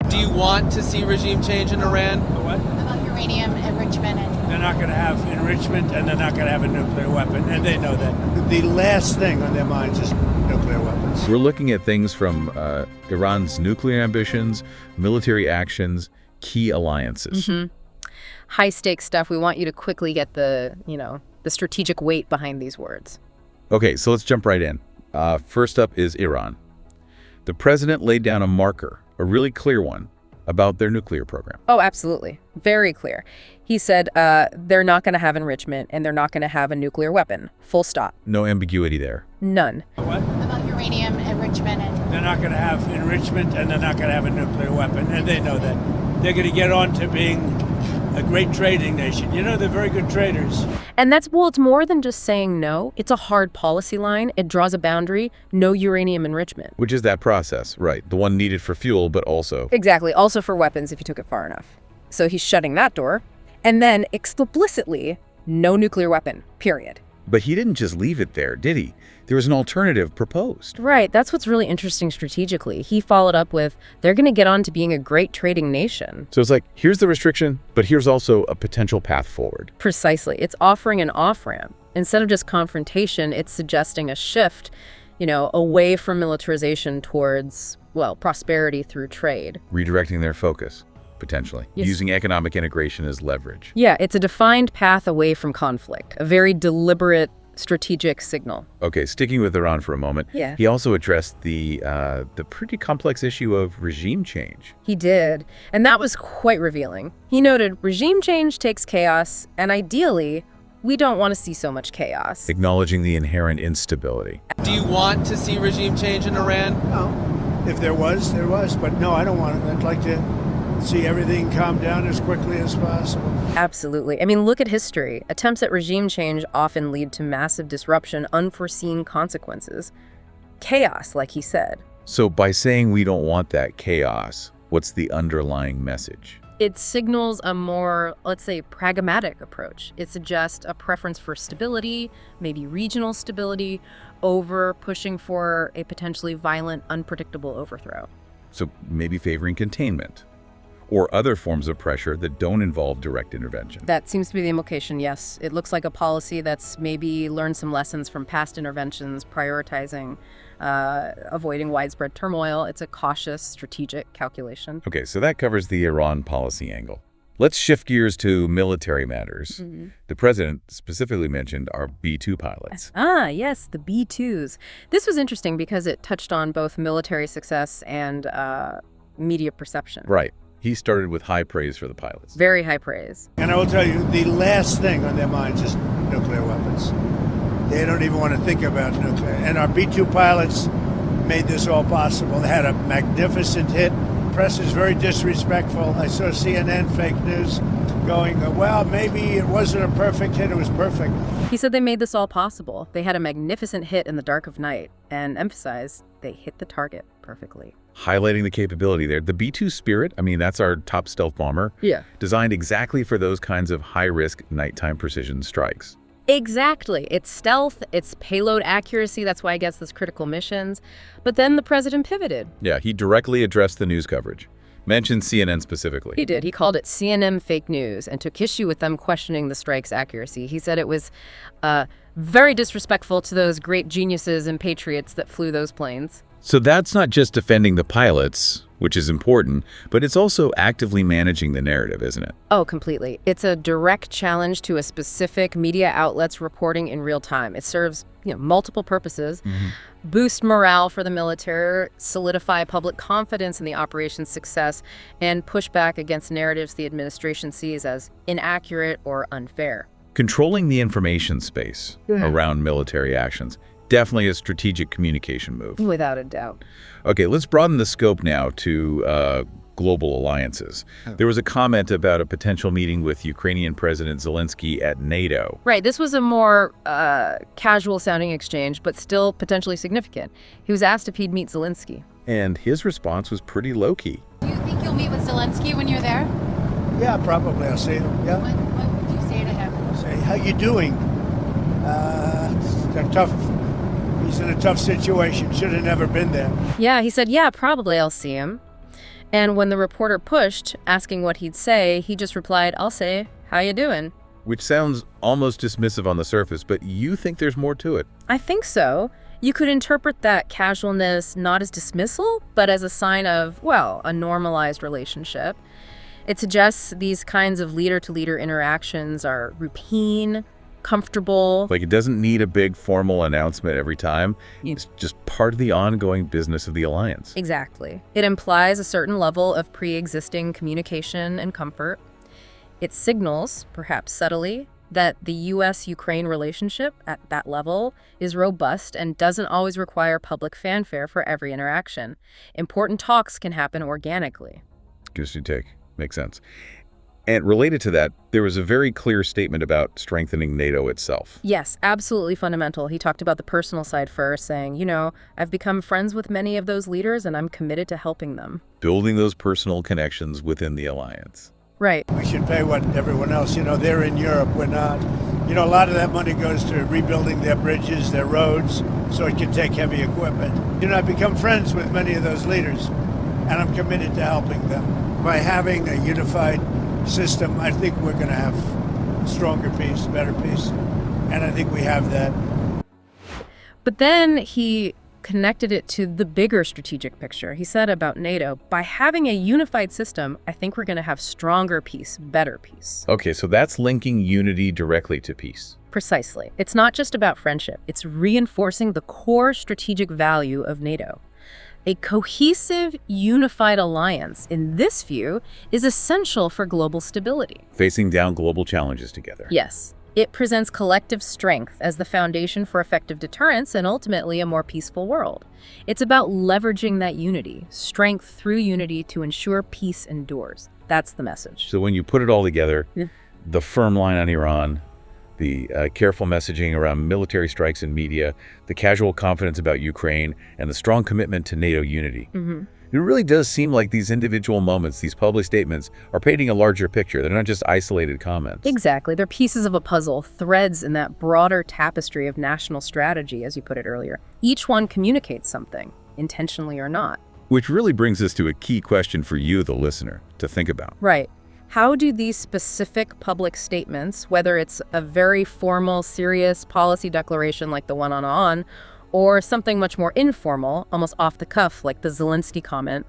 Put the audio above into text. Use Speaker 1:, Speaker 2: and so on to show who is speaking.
Speaker 1: Do you want to see regime change in Iran?
Speaker 2: What?
Speaker 3: About uranium enrichment.
Speaker 2: They're not going to have enrichment, and they're not going to have a nuclear weapon, and they know that. The last thing on their minds is nuclear weapons.
Speaker 4: We're looking at things from Iran's nuclear ambitions, military actions, key alliances.
Speaker 5: High stakes stuff. We want you to quickly get the strategic weight behind these words.
Speaker 4: Okay, so let's jump right in. First up is Iran. The president laid down a marker, a really clear one, about their nuclear program.
Speaker 5: Oh, absolutely. Very clear. He said they're not going to have enrichment and they're not going to have a nuclear weapon. Full stop.
Speaker 4: No ambiguity there.
Speaker 5: None.
Speaker 2: What?
Speaker 3: About uranium enrichment.
Speaker 2: They're not going to have enrichment, and they're not going to have a nuclear weapon, and they know that. They're going to get on to being a great trading nation. You know, they're very good traders.
Speaker 5: And it's more than just saying no. It's a hard policy line. It draws a boundary. No uranium enrichment.
Speaker 4: Which is that process, right? The one needed for fuel, but also...
Speaker 5: Exactly. Also for weapons if you took it far enough. So he's shutting that door. And then explicitly, no nuclear weapon, period.
Speaker 4: But he didn't just leave it there, did he? There was an alternative proposed.
Speaker 5: Right. That's what's really interesting strategically. He followed up with, they're going to get on to being a great trading nation.
Speaker 4: So it's like, here's the restriction, but here's also a potential path forward.
Speaker 5: Precisely. It's offering an off-ramp. Instead of just confrontation, it's suggesting a shift, away from militarization towards, prosperity through trade.
Speaker 4: Redirecting their focus, potentially.
Speaker 5: Yes.
Speaker 4: Using economic integration as leverage.
Speaker 5: Yeah, it's a defined path away from conflict, a very deliberate strategic signal.
Speaker 4: Okay, sticking with Iran for a moment.
Speaker 5: Yeah.
Speaker 4: He also addressed the pretty complex issue of regime change.
Speaker 5: He did, and that was quite revealing. He noted regime change takes chaos, and ideally, we don't want to see so much chaos.
Speaker 4: Acknowledging the inherent instability.
Speaker 1: Do you want to see regime change in Iran?
Speaker 2: No. If there was, there was. But no, I don't want it. I'd like to see everything calm down as quickly as possible.
Speaker 5: Absolutely. I mean, look at history. Attempts at regime change often lead to massive disruption, unforeseen consequences. Chaos, like he said.
Speaker 4: So by saying we don't want that chaos, what's the underlying message?
Speaker 5: It signals a more, let's say, pragmatic approach. It suggests a preference for stability, maybe regional stability, over pushing for a potentially violent, unpredictable overthrow.
Speaker 4: So maybe favoring containment or other forms of pressure that don't involve direct intervention.
Speaker 5: That seems to be the implication, yes. It looks like a policy that's maybe learned some lessons from past interventions, prioritizing, avoiding widespread turmoil. It's a cautious, strategic calculation.
Speaker 4: Okay, so that covers the Iran policy angle. Let's shift gears to military matters. The president specifically mentioned our B-2 pilots.
Speaker 5: Ah, yes, the B-2s. This was interesting because it touched on both military success and media perception.
Speaker 4: Right. He started with high praise for the pilots.
Speaker 5: Very high praise.
Speaker 2: And I will tell you, the last thing on their minds is nuclear weapons. They don't even want to think about nuclear. And our B-2 pilots made this all possible. They had a magnificent hit. The press is very disrespectful. I saw CNN fake news going, well, maybe it wasn't a perfect hit, it was perfect.
Speaker 5: He said they made this all possible. They had a magnificent hit in the dark of night and emphasized they hit the target perfectly.
Speaker 4: Highlighting the capability there. The B-2 Spirit, I mean, that's our top stealth bomber.
Speaker 5: Yeah.
Speaker 4: Designed exactly for those kinds of high-risk nighttime precision strikes.
Speaker 5: Exactly. It's stealth, it's payload accuracy, that's why it gets those critical missions. But then the president pivoted.
Speaker 4: Yeah, he directly addressed the news coverage. Mentioned CNN specifically.
Speaker 5: He did. He called it CNN fake news and took issue with them questioning the strike's accuracy. He said it was very disrespectful to those great geniuses and patriots that flew those planes.
Speaker 4: So that's not just defending the pilots, which is important, but it's also actively managing the narrative, isn't it?
Speaker 5: Oh, completely. It's a direct challenge to a specific media outlet's reporting in real time. It serves, multiple purposes. Boost morale for the military, solidify public confidence in the operation's success, and push back against narratives the administration sees as inaccurate or unfair.
Speaker 4: Controlling the information space around military actions. Definitely a strategic communication move.
Speaker 5: Without a doubt.
Speaker 4: Okay, let's broaden the scope now to global alliances. There was a comment about a potential meeting with Ukrainian President Zelensky at NATO.
Speaker 5: Right, this was a more casual-sounding exchange, but still potentially significant. He was asked if he'd meet Zelensky.
Speaker 4: And his response was pretty low-key.
Speaker 3: Do you think you'll meet with Zelensky when you're there?
Speaker 2: Yeah, probably I'll see him. Yeah.
Speaker 3: What would you say to him?
Speaker 2: Say, how you doing? It's tough. He's in a tough situation. Should have never been there.
Speaker 5: Yeah, he said, yeah, probably I'll see him. And when the reporter pushed, asking what he'd say, he just replied, "I'll say, how you doing?"
Speaker 4: Which sounds almost dismissive on the surface, but you think there's more to it.
Speaker 5: I think so. You could interpret that casualness not as dismissal, but as a sign of, well, a normalized relationship. It suggests these kinds of leader-to-leader interactions are routine, comfortable.
Speaker 4: Like it doesn't need a big formal announcement every time. It's just part of the ongoing business of the alliance.
Speaker 5: Exactly. It implies a certain level of pre-existing communication and comfort. It signals, perhaps subtly, that the U.S.-Ukraine relationship at that level is robust and doesn't always require public fanfare for every interaction. Important talks can happen organically.
Speaker 4: Interesting take. Makes sense. And related to that, there was a very clear statement about strengthening NATO itself.
Speaker 5: Yes, absolutely fundamental. He talked about the personal side first, saying, I've become friends with many of those leaders and I'm committed to helping them.
Speaker 4: Building those personal connections within the alliance.
Speaker 5: Right.
Speaker 2: We should pay what everyone else, they're in Europe, we're not. A lot of that money goes to rebuilding their bridges, their roads, so it can take heavy equipment. I've become friends with many of those leaders, and I'm committed to helping them. By having a unified system, I think we're going to have stronger peace, better peace, and I think we have that.
Speaker 5: But then he connected it to the bigger strategic picture. He said about NATO, by having a unified system, I think we're going to have stronger peace, better peace.
Speaker 4: Okay, so that's linking unity directly to peace.
Speaker 5: Precisely. It's not just about friendship. It's reinforcing the core strategic value of NATO. A cohesive, unified alliance, in this view, is essential for global stability.
Speaker 4: Facing down global challenges together.
Speaker 5: Yes. It presents collective strength as the foundation for effective deterrence and ultimately a more peaceful world. It's about leveraging that unity, strength through unity to ensure peace endures. That's the message.
Speaker 4: So when you put it all together, the firm line on Iran, the careful messaging around military strikes in media, the casual confidence about Ukraine, and the strong commitment to NATO unity. It really does seem like these individual moments, these public statements, are painting a larger picture. They're not just isolated comments.
Speaker 5: Exactly. They're pieces of a puzzle, threads in that broader tapestry of national strategy, as you put it earlier. Each one communicates something, intentionally or not.
Speaker 4: Which really brings us to a key question for you, the listener, to think about.
Speaker 5: Right. How do these specific public statements, whether it's a very formal, serious policy declaration like the one on or something much more informal, almost off the cuff like the Zelensky comment,